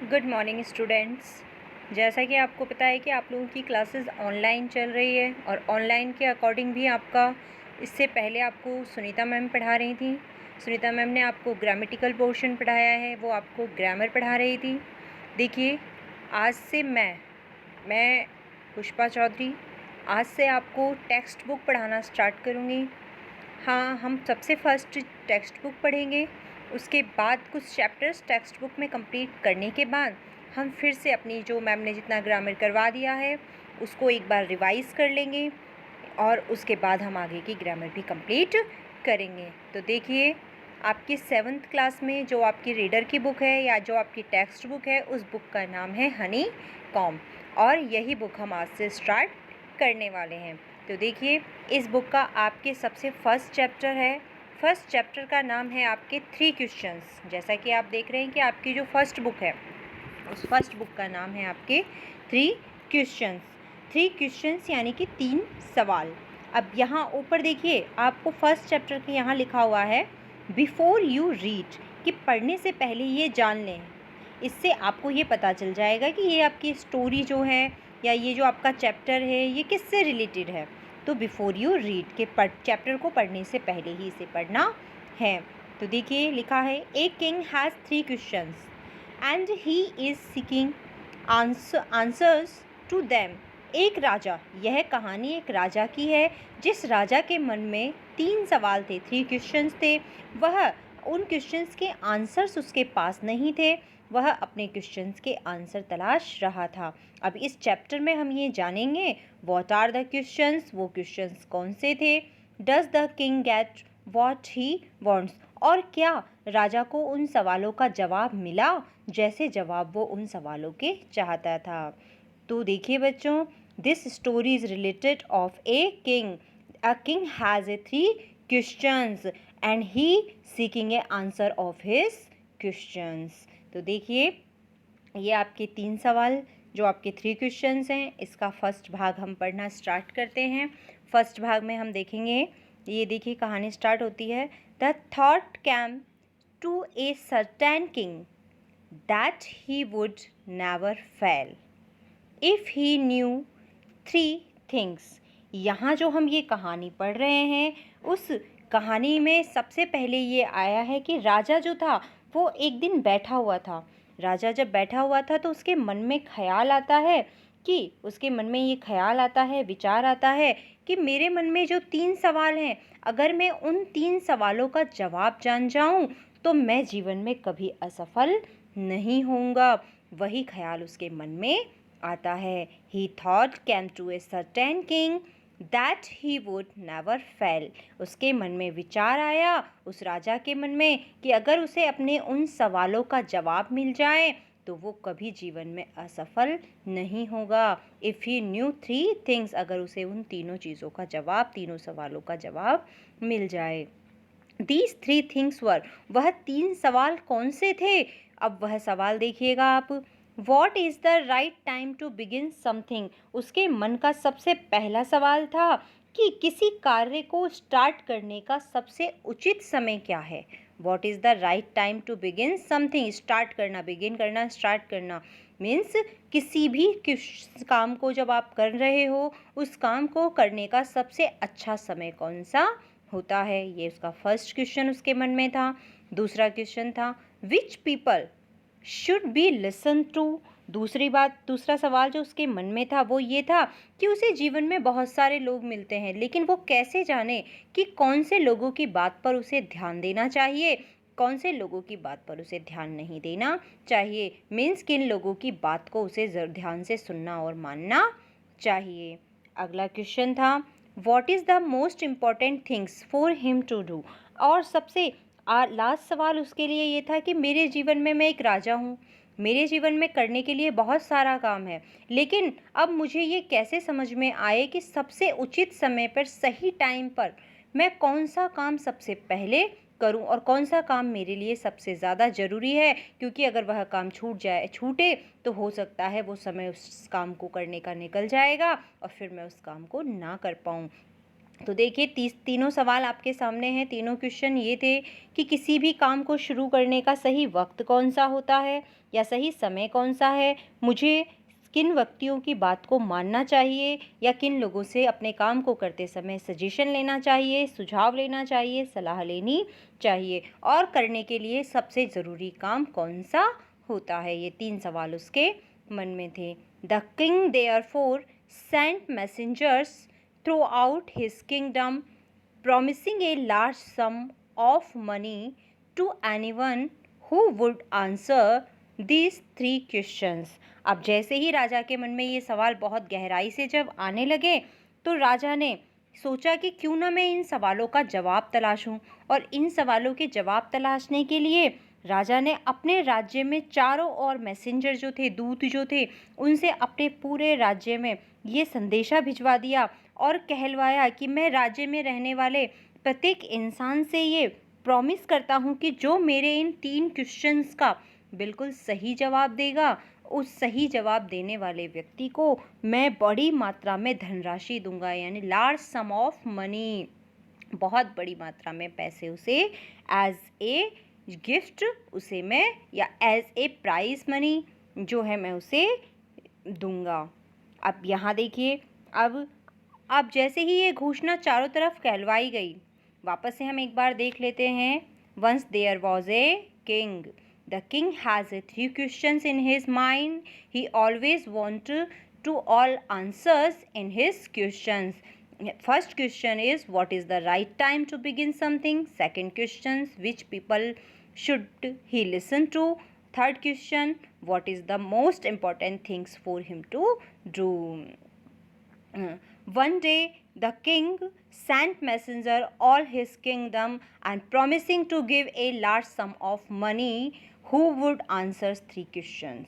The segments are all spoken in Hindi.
Good morning students. जैसा कि आपको पता है कि आप लोगों की क्लासेस ऑनलाइन चल रही है और ऑनलाइन के अकॉर्डिंग भी आपका इससे पहले आपको सुनीता मैम पढ़ा रही थी। सुनीता मैम ने आपको ग्रामेटिकल पोर्शन पढ़ाया है, वो आपको ग्रामर पढ़ा रही थी। देखिए, आज से मैं पुष्पा चौधरी आज से आपको टेक्स्ट बुक पढ़ाना स्टार्ट करूँगी। हाँ, हम सबसे फर्स्ट टेक्स्ट बुक पढ़ेंगे, उसके बाद कुछ चैप्टर्स टेक्स्ट बुक में कंप्लीट करने के बाद हम फिर से अपनी जो मैम ने जितना ग्रामर करवा दिया है उसको एक बार रिवाइज़ कर लेंगे और उसके बाद हम आगे की ग्रामर भी कंप्लीट करेंगे। तो देखिए, आपकी 7th क्लास में जो आपकी रीडर की बुक है या जो आपकी टेक्स्ट बुक है उस बुक का नाम है हनी कॉम और यही बुक हम आज से स्टार्ट करने वाले हैं। तो देखिए, इस बुक का आपके सबसे फर्स्ट चैप्टर है। फर्स्ट चैप्टर का नाम है आपके 3 क्वेश्चंस। जैसा कि आप देख रहे हैं कि आपकी जो फर्स्ट बुक है उस फर्स्ट बुक का नाम है आपके 3 क्वेश्चंस। 3 क्वेश्चंस यानी कि 3 सवाल। अब यहाँ ऊपर देखिए, आपको फर्स्ट चैप्टर के यहाँ लिखा हुआ है बिफोर यू रीड, कि पढ़ने से पहले ये जान लें। इससे आपको ये पता चल जाएगा कि ये आपकी स्टोरी जो है या ये जो आपका चैप्टर है ये किससे रिलेटेड है। तो बिफोर यू रीड के चैप्टर को पढ़ने से पहले ही इसे पढ़ना है। तो देखिए, लिखा है a king has 3 questions and he is seeking answers to them. एक राजा, यह कहानी एक राजा की है जिस राजा के मन में 3 सवाल थे, 3 क्वेश्चंस थे। वह उन क्वेश्चंस के आंसर्स उसके पास नहीं थे, वह अपने क्वेश्चंस के आंसर तलाश रहा था। अब इस चैप्टर में हम ये जानेंगे व्हाट आर द क्वेश्चंस, वो क्वेश्चंस कौन से थे, does the king get what he wants, और क्या राजा को उन सवालों का जवाब मिला जैसे जवाब वो उन सवालों के चाहता था। तो देखिए बच्चों, this story is related of a king. A king has a 3 questions and he seeking A answer of his questions. तो देखिए, ये आपके 3 सवाल जो आपके 3 क्वेश्चंस हैं, इसका फर्स्ट भाग हम पढ़ना स्टार्ट करते हैं। फर्स्ट भाग में हम देखेंगे, ये देखिए कहानी स्टार्ट होती है। The thought came to a certain king that he would never fail if he knew 3 things. यहाँ जो हम ये कहानी पढ़ रहे हैं उस कहानी में सबसे पहले ये आया है कि राजा जो था वो एक दिन बैठा हुआ था। राजा जब बैठा हुआ था तो उसके मन में ख्याल आता है विचार आता है कि मेरे मन में जो 3 सवाल हैं, अगर मैं उन 3 सवालों का जवाब जान जाऊं तो मैं जीवन में कभी असफल नहीं होऊंगा। वही ख्याल उसके मन में आता है। He thought came to a certain king that he would never fail। उसके मन में विचार आया, उस राजा के मन में, कि अगर उसे अपने उन सवालों का जवाब मिल जाए तो वो कभी जीवन में असफल नहीं होगा। इफ़ ही न्यू 3 थिंग्स, अगर उसे उन तीनों चीज़ों का जवाब, तीनों सवालों का जवाब मिल जाए। These 3 थिंग्स वर, वह 3 सवाल कौन से थे? अब वह सवाल देखिएगा आप। What is the right time to begin something. उसके मन का सबसे पहला सवाल था कि किसी कार्य को स्टार्ट करने का सबसे उचित समय क्या है। What is the right time to begin something. Start करना, बिगिन करना, स्टार्ट करना मीन्स किसी भी काम को जब आप कर रहे हो उस काम को करने का सबसे अच्छा समय कौन सा होता है। ये उसका फर्स्ट क्वेश्चन उसके मन में था। दूसरा क्वेश्चन था which people should be listen to. दूसरा सवाल जो उसके मन में था वो ये था कि उसे जीवन में बहुत सारे लोग मिलते हैं, लेकिन वो कैसे जाने कि कौन से लोगों की बात पर उसे ध्यान देना चाहिए, कौन से लोगों की बात पर उसे ध्यान नहीं देना चाहिए। मीन्स किन लोगों की बात को उसे ध्यान से सुनना और मानना चाहिए। अगला क्वेश्चन था what is the most important things for him to do. और सबसे लास्ट सवाल उसके लिए ये था कि मेरे जीवन में, मैं एक राजा हूँ, मेरे जीवन में करने के लिए बहुत सारा काम है, लेकिन अब मुझे ये कैसे समझ में आए कि सबसे उचित समय पर, सही टाइम पर मैं कौन सा काम सबसे पहले करूं और कौन सा काम मेरे लिए सबसे ज़्यादा ज़रूरी है। क्योंकि अगर वह काम छूटे तो हो सकता है वो समय उस काम को करने का निकल जाएगा और फिर मैं उस काम को ना कर पाऊँ। तो देखिए तीनों सवाल आपके सामने हैं। तीनों क्वेश्चन ये थे कि किसी भी काम को शुरू करने का सही वक्त कौन सा होता है या सही समय कौन सा है, मुझे किन व्यक्तियों की बात को मानना चाहिए या किन लोगों से अपने काम को करते समय सजेशन लेना चाहिए, सुझाव लेना चाहिए, सलाह लेनी चाहिए, और करने के लिए सबसे ज़रूरी काम कौन सा होता है। ये 3 सवाल उसके मन में थे। The king therefore sent messengers throughout his kingdom, promising a large sum of money to anyone who would answer these 3 questions. अब जैसे ही राजा के मन में ये सवाल बहुत गहराई से जब आने लगे तो राजा ने सोचा कि क्यों ना मैं इन सवालों का जवाब तलाशूं, और इन सवालों के जवाब तलाशने के लिए राजा ने अपने राज्य में चारों ओर मैसेंजर जो थे, दूत जो थे, उनसे अपने पूरे राज्य में ये संदेशा भिजवा दिया और कहलवाया कि मैं राज्य में रहने वाले प्रत्येक इंसान से ये प्रॉमिस करता हूँ कि जो मेरे इन 3 क्वेश्चंस का बिल्कुल सही जवाब देगा, उस सही जवाब देने वाले व्यक्ति को मैं बड़ी मात्रा में धनराशि दूंगा, यानी लार्ज सम ऑफ मनी, बहुत बड़ी मात्रा में पैसे उसे एज ए गिफ्ट उसे मैं, या एज ए प्राइज मनी जो है मैं उसे दूंगा। अब यहाँ देखिए, अब जैसे ही ये घोषणा चारों तरफ कहलवाई गई, वापस से हम एक बार देख लेते हैं। Once there was a king, the king has 3 questions in his mind, he always want to all answers in his questions. First question is, what is the right time to begin something? Second question, which people should he listen to? Third question, what is the most important things for him to do? One day the king sent messenger all his kingdom and promising to give a large sum of money who would answer 3 questions.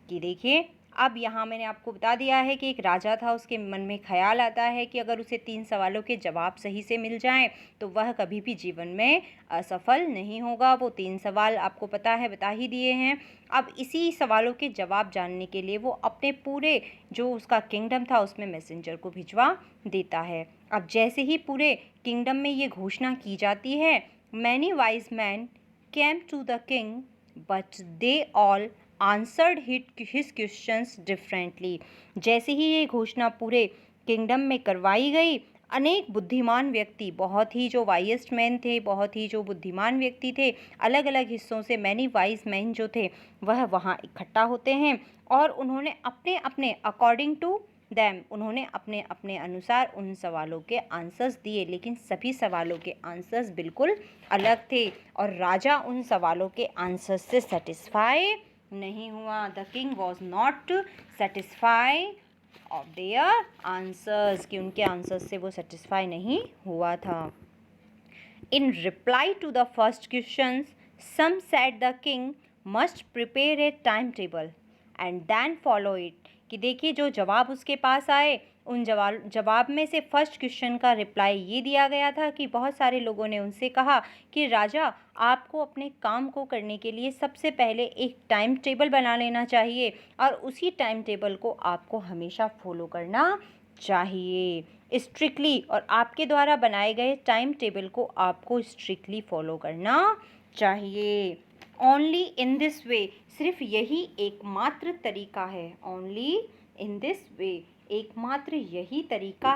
कि देखिए, अब यहाँ मैंने आपको बता दिया है कि एक राजा था, उसके मन में ख्याल आता है कि अगर उसे 3 सवालों के जवाब सही से मिल जाएं तो वह कभी भी जीवन में असफल नहीं होगा। वो 3 सवाल आपको पता है, बता ही दिए हैं। अब इसी सवालों के जवाब जानने के लिए वो अपने पूरे जो उसका किंगडम था उसमें मैसेंजर को भिजवा देता है। अब जैसे ही पूरे किंगडम में ये घोषणा की जाती है, many wise man came to the king but they all answered his questions differently. जैसे ही ये घोषणा पूरे किंगडम में करवाई गई, अनेक बुद्धिमान व्यक्ति, बहुत ही जो वाइएस्ट मैन थे, बहुत ही जो बुद्धिमान व्यक्ति थे, अलग अलग हिस्सों से मैनी वाइज मैन जो थे वह वहाँ इकट्ठा होते हैं, और उन्होंने अपने अपने अकॉर्डिंग टू दैम, उन्होंने अपने अपने अनुसार उन सवालों के आंसर्स दिए, लेकिन सभी सवालों के आंसर्स बिल्कुल अलग थे और राजा उन सवालों के आंसर्स से सेटिस्फाई नहीं हुआ। The king was not satisfy of their answers, कि उनके आंसर्स से वो सेटिस्फाई नहीं हुआ था। In reply to the first question, some said the king must prepare a time table and then follow it. कि देखिए, जो जवाब उसके पास आए, उन जवाब में से फर्स्ट क्वेश्चन का रिप्लाई ये दिया गया था कि बहुत सारे लोगों ने उनसे कहा कि राजा, आपको अपने काम को करने के लिए सबसे पहले एक टाइम टेबल बना लेना चाहिए और उसी टाइम टेबल को आपको हमेशा फॉलो करना चाहिए स्ट्रिक्टली, और आपके द्वारा बनाए गए टाइम टेबल को आपको स्ट्रिक्टली फॉलो करना चाहिए। ओनली इन दिस वे, सिर्फ यही एकमात्र तरीका है। ओनली इन दिस वे, एकमात्र यही तरीका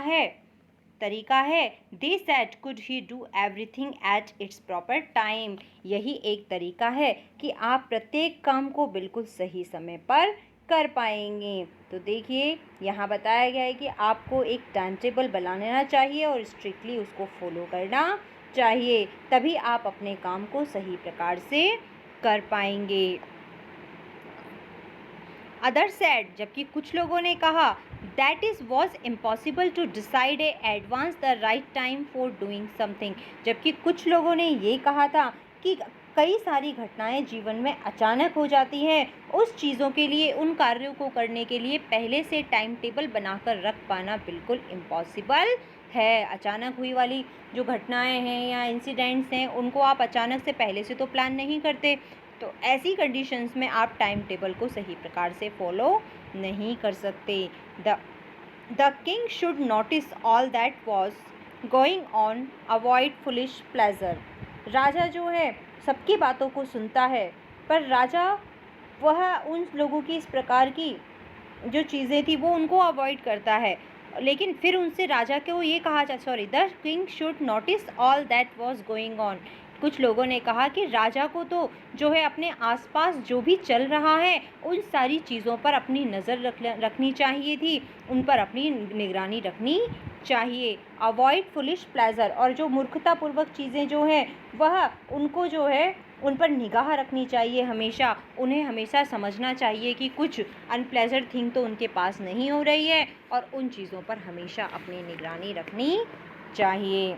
है। They said could he do everything at its proper time. यही एक तरीका है कि आप प्रत्येक काम को बिल्कुल सही समय पर कर पाएंगे। तो देखिए, यहाँ बताया गया है कि आपको एक टाइम टेबल बना लेना चाहिए और स्ट्रिक्टली उसको फॉलो करना चाहिए, तभी आप अपने काम को सही प्रकार से कर पाएंगे। अदर सेड, जबकि कुछ लोगों ने कहा, that is was impossible to decide a advance the right time for doing something. जबकि कुछ लोगों ने ये कहा था कि कई सारी घटनाएं जीवन में अचानक हो जाती हैं, उस चीज़ों के लिए, उन कार्यों को करने के लिए पहले से टाइम टेबल बनाकर रख पाना बिल्कुल इम्पॉसिबल है। अचानक हुई वाली जो घटनाएं हैं या इंसिडेंट्स हैं, उनको आप अचानक से पहले से तो प्लान नहीं करते, तो ऐसी कंडीशंस में आप टाइम टेबल को सही प्रकार से फॉलो नहीं कर सकते। The king should notice all that was going on avoid foolish pleasure. राजा जो है सबकी बातों को सुनता है, पर राजा वह उन लोगों की इस प्रकार की जो चीज़ें थी वो उनको अवॉइड करता है। लेकिन फिर उनसे राजा को ये कहा the king should notice all that was going on. कुछ लोगों ने कहा कि राजा को तो जो है अपने आसपास जो भी चल रहा है उन सारी चीज़ों पर अपनी नज़र रखनी चाहिए थी, उन पर अपनी निगरानी रखनी चाहिए। अवॉइड फुलिश प्लेजर, और जो मूर्खतापूर्वक चीज़ें जो हैं वह उनको जो है उन पर निगाह रखनी चाहिए हमेशा। उन्हें हमेशा समझना चाहिए कि कुछ अनप्लेजेंट थिंग तो उनके पास नहीं हो रही है, और उन चीज़ों पर हमेशा अपनी निगरानी रखनी चाहिए।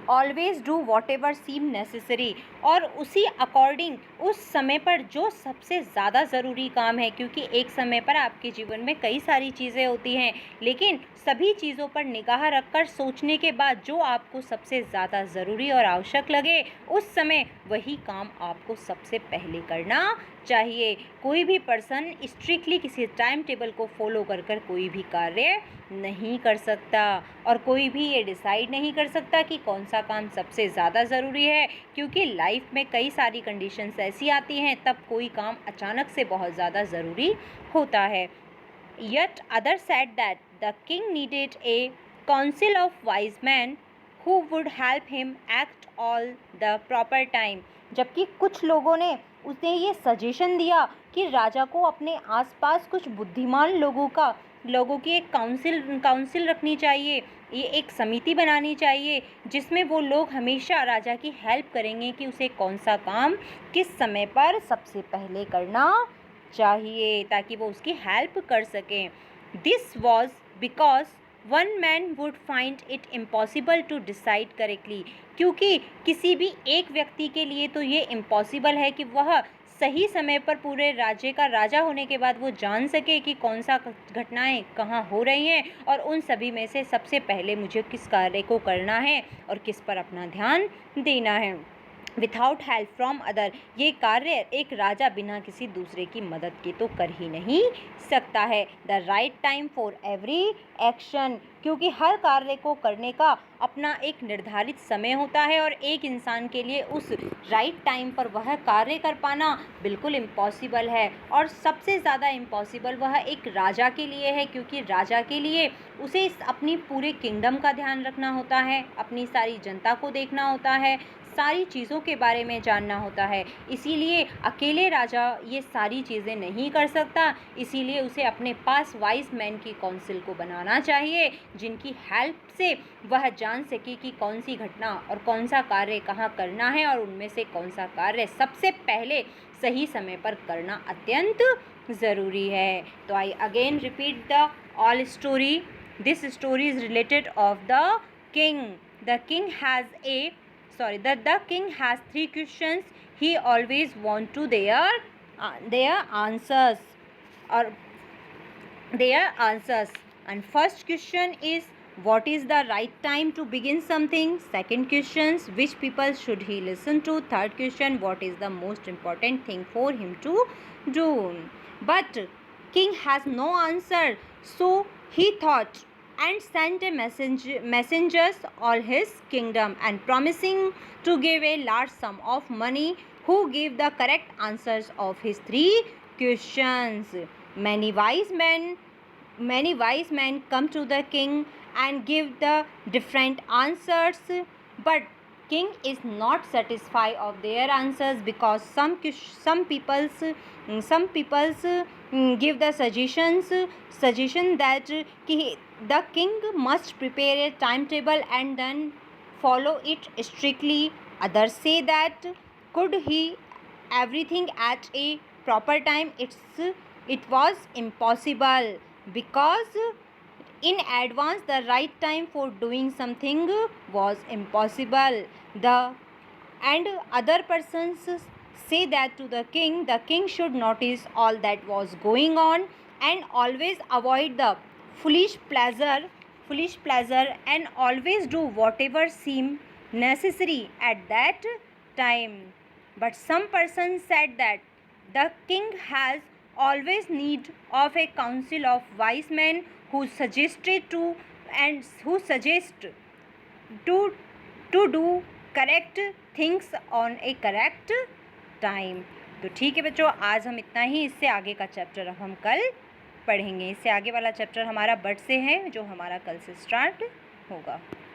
Always do what ever seem necessary, और उसी अकॉर्डिंग उस समय पर जो सबसे ज़्यादा ज़रूरी काम है, क्योंकि एक समय पर आपके जीवन में कई सारी चीज़ें होती हैं, लेकिन सभी चीज़ों पर निगाह रखकर सोचने के बाद जो आपको सबसे ज़्यादा ज़रूरी और आवश्यक लगे उस समय वही काम आपको सबसे पहले करना चाहिए। कोई भी पर्सन स्ट्रिक्टली किसी टाइम टेबल को फॉलो कर कोई भी कार्य नहीं कर सकता, और कोई भी ये डिसाइड नहीं कर सकता कि कौन सा काम सबसे ज़्यादा ज़रूरी है, क्योंकि लाइफ में कई सारी कंडीशंस ऐसी आती हैं तब कोई काम अचानक से बहुत ज़्यादा ज़रूरी होता है। Yet others said that the king needed a council of wise men who would help him act all the proper time। जबकि कुछ लोगों ने उसने ये सजेशन दिया कि राजा को अपने आसपास कुछ बुद्धिमान लोगों की एक काउंसिल रखनी चाहिए, ये एक समिति बनानी चाहिए जिसमें वो लोग हमेशा राजा की हेल्प करेंगे कि उसे कौन सा काम किस समय पर सबसे पहले करना चाहिए, ताकि वो उसकी हेल्प कर सकें। This was because one man would find it impossible to decide correctly, क्योंकि किसी भी एक व्यक्ति के लिए तो ये इम्पॉसिबल है कि वह सही समय पर पूरे राज्य का राजा होने के बाद वो जान सके कि कौन सा घटनाएं कहाँ हो रही हैं, और उन सभी में से सबसे पहले मुझे किस कार्य को करना है और किस पर अपना ध्यान देना है। विथआउट हेल्प फ्रॉम अदर, ये कार्य एक राजा बिना किसी दूसरे की मदद के तो कर ही नहीं सकता है। The right time for every action, क्योंकि हर कार्य को करने का अपना एक निर्धारित समय होता है, और एक इंसान के लिए उस राइट टाइम पर वह कार्य कर पाना बिल्कुल इम्पॉसिबल है, और सबसे ज़्यादा इम्पॉसिबल वह एक राजा के लिए है, क्योंकि राजा के लिए उसे अपनी पूरे किंगडम का ध्यान रखना होता है, अपनी सारी जनता को देखना होता है, सारी चीज़ों के बारे में जानना होता है। इसीलिए अकेले राजा ये सारी चीज़ें नहीं कर सकता, इसीलिए उसे अपने पास वाइज मैन की काउंसिल को बनाना चाहिए, जिनकी हेल्प से वह जान सके कि कौन सी घटना और कौन सा कार्य कहाँ करना है, और उनमें से कौन सा कार्य सबसे पहले सही समय पर करना अत्यंत ज़रूरी है। तो I again repeat the all story. This story is related of the king. The king has 3 questions he always want to their answers, or their answers. And first question is, what is the right time to begin something? Second question, which people should he listen to? Third question, what is the most important thing for him to do? But king has no answer, so he thought and sent a messengers all his kingdom, and promising to give a large sum of money who gave the correct answers of his 3 questions. Many wise men come to the king and give the different answers, but king is not satisfied of their answers, because some people's give the suggestion that the king must prepare a timetable and then follow it strictly. Others say that could he everything at a proper time, it was impossible, because in advance the right time for doing something was impossible. And other persons say that to the king should notice all that was going on and always avoid the foolish pleasure and always do whatever seem necessary at that time. But some persons said that the king has always need of a council of wise men who suggest to do correct things on a correct time. तो ठीक है बच्चों, आज हम इतना ही। इससे आगे का चैप्टर अब हम कल पढ़ेंगे। इससे आगे वाला चैप्टर हमारा बट से है, जो हमारा कल से स्टार्ट होगा।